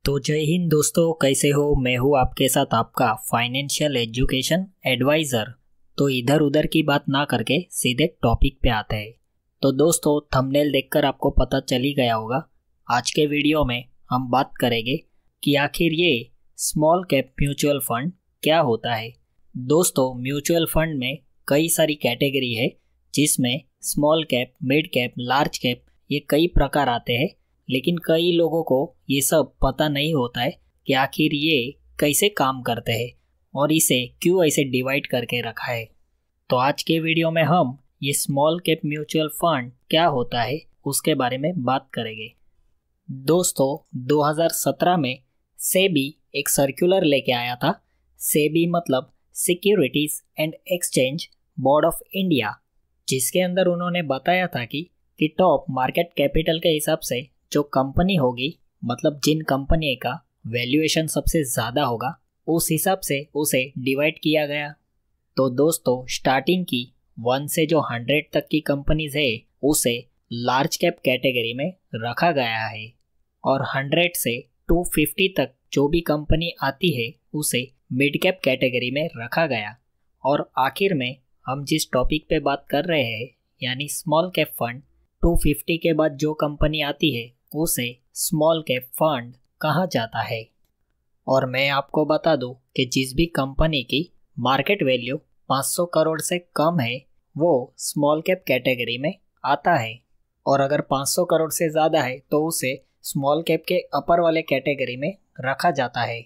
तो जय हिंद दोस्तों, कैसे हो। मैं हूँ आपके साथ आपका फाइनेंशियल एजुकेशन एडवाइज़र। तो इधर उधर की बात ना करके सीधे टॉपिक पे आते हैं। तो दोस्तों, थंबनेल देखकर आपको पता चल ही गया होगा। आज के वीडियो में हम बात करेंगे कि आखिर ये स्मॉल कैप म्यूचुअल फंड क्या होता है। दोस्तों, म्यूचुअल फंड में कई सारी कैटेगरी है, जिसमें small cap, mid cap, large cap, ये कई प्रकार आते हैं। लेकिन कई लोगों को ये सब पता नहीं होता है कि आखिर ये कैसे काम करते हैं और इसे क्यों ऐसे डिवाइड करके रखा है। तो आज के वीडियो में हम ये स्मॉल कैप म्यूचुअल फंड क्या होता है उसके बारे में बात करेंगे। दोस्तों, 2017 में सेबी एक सर्कुलर लेके आया था। सेबी मतलब securities and exchange board of India, जिसके अंदर उन्होंने बताया था कि टॉप मार्केट कैपिटल के हिसाब से जो कंपनी होगी, मतलब जिन कंपनी का वैल्यूएशन सबसे ज़्यादा होगा, उस हिसाब से उसे डिवाइड किया गया। तो दोस्तों, स्टार्टिंग की 1 से जो 100 तक की कंपनीज है उसे लार्ज कैप कैटेगरी में रखा गया है, और 100 से 250 तक जो भी कंपनी आती है उसे मिड कैप कैटेगरी में रखा गया। और आखिर में हम जिस टॉपिक पे बात कर रहे हैं, यानी स्मॉल कैप फंड, 250 के बाद जो कंपनी आती है उसे स्मॉल कैप फंड कहा जाता है। और मैं आपको बता दूं कि जिस भी कंपनी की मार्केट वैल्यू 500 करोड़ से कम है वो स्मॉल कैप कैटेगरी में आता है, और अगर 500 करोड़ से ज़्यादा है तो उसे स्मॉल कैप के अपर वाले कैटेगरी में रखा जाता है।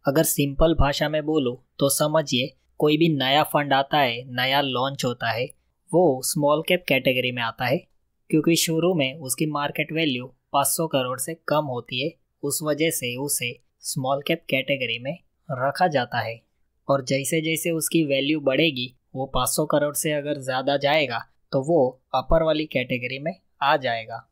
अगर सिंपल भाषा में बोलूँ तो समझिए, कोई भी नया फंड आता है, नया लॉन्च होता है, वो स्मॉल कैप कैटेगरी में आता है, क्योंकि शुरू में उसकी मार्केट वैल्यू 500 करोड़ से कम होती है। उस वजह से उसे स्मॉल कैप कैटेगरी में रखा जाता है। और जैसे जैसे उसकी वैल्यू बढ़ेगी, वो 500 करोड़ से अगर ज़्यादा जाएगा तो वो अपर वाली कैटेगरी में आ जाएगा।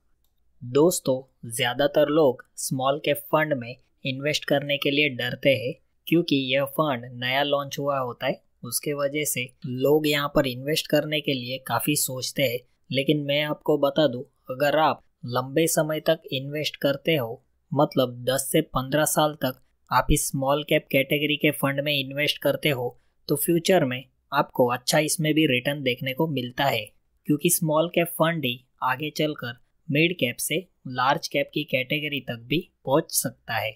दोस्तों, ज़्यादातर लोग स्मॉल कैप फंड में इन्वेस्ट करने के लिए डरते हैं, क्योंकि यह फंड नया लॉन्च हुआ होता है। उसके वजह से लोग यहाँ पर इन्वेस्ट करने के लिए काफ़ी सोचते हैं। लेकिन मैं आपको बता दूं, अगर आप लंबे समय तक इन्वेस्ट करते हो, मतलब 10 से 15 साल तक आप इस स्मॉल कैप कैटेगरी के फंड में इन्वेस्ट करते हो, तो फ्यूचर में आपको अच्छा इसमें भी रिटर्न देखने को मिलता है, क्योंकि स्मॉल कैप फंड ही आगे चलकर मिड कैप से लार्ज कैप की कैटेगरी तक भी पहुंच सकता है।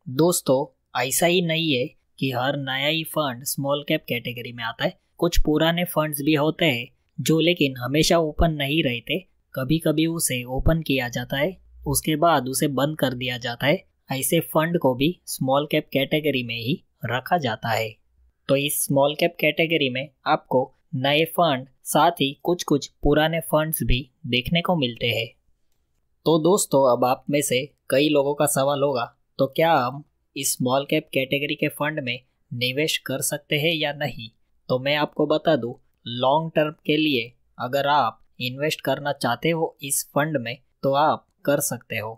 दोस्तों, ऐसा ही नहीं है कि हर नया ही फंड स्मॉल कैप कैटेगरी में आता है। कुछ पुराने फंड्स भी होते हैं जो लेकिन हमेशा ओपन नहीं रहते। कभी कभी उसे ओपन किया जाता है, उसके बाद उसे बंद कर दिया जाता है। ऐसे फंड को भी स्मॉल कैप कैटेगरी में ही रखा जाता है। तो इस स्मॉल कैप कैटेगरी में आपको नए फंड, साथ ही कुछ कुछ पुराने फंड्स भी देखने को मिलते हैं। तो दोस्तों, अब आप में से कई लोगों का सवाल होगा, तो क्या हम इस स्मॉल कैप कैटेगरी के फंड में निवेश कर सकते हैं या नहीं। तो मैं आपको बता दूं, लॉन्ग टर्म के लिए अगर आप इन्वेस्ट करना चाहते हो इस फंड में, तो आप कर सकते हो।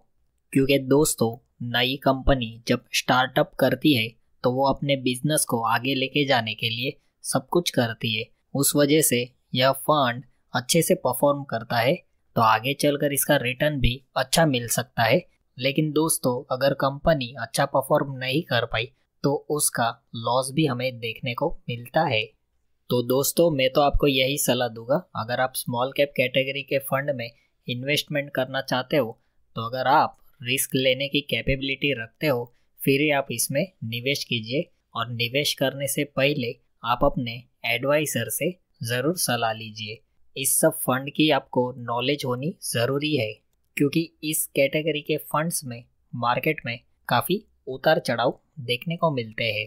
क्योंकि दोस्तों, नई कंपनी जब स्टार्टअप करती है तो वो अपने बिजनेस को आगे लेके जाने के लिए सब कुछ करती है। उस वजह से यह फंड अच्छे से परफॉर्म करता है, तो आगे चलकर इसका रिटर्न भी अच्छा मिल सकता है। लेकिन दोस्तों, अगर कंपनी अच्छा परफॉर्म नहीं कर पाई तो उसका लॉस भी हमें देखने को मिलता है। तो दोस्तों, मैं तो आपको यही सलाह दूंगा, अगर आप स्मॉल कैप कैटेगरी के फंड में इन्वेस्टमेंट करना चाहते हो, तो अगर आप रिस्क लेने की कैपेबिलिटी रखते हो, फिर ही आप इसमें निवेश कीजिए। और निवेश करने से पहले आप अपने एडवाइज़र से ज़रूर सलाह लीजिए। इस सब फंड की आपको नॉलेज होनी ज़रूरी है, क्योंकि इस कैटेगरी के फंड्स में मार्केट में काफ़ी उतार चढ़ाव देखने को मिलते हैं।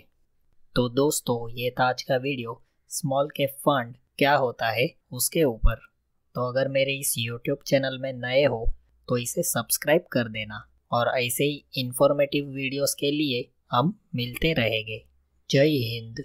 तो दोस्तों, ये था आज का वीडियो स्मॉल कैप फंड क्या होता है उसके ऊपर। तो अगर मेरे इस YouTube चैनल में नए हो तो इसे सब्सक्राइब कर देना, और ऐसे ही इंफॉर्मेटिव वीडियोस के लिए हम मिलते रहेंगे। जय हिंद।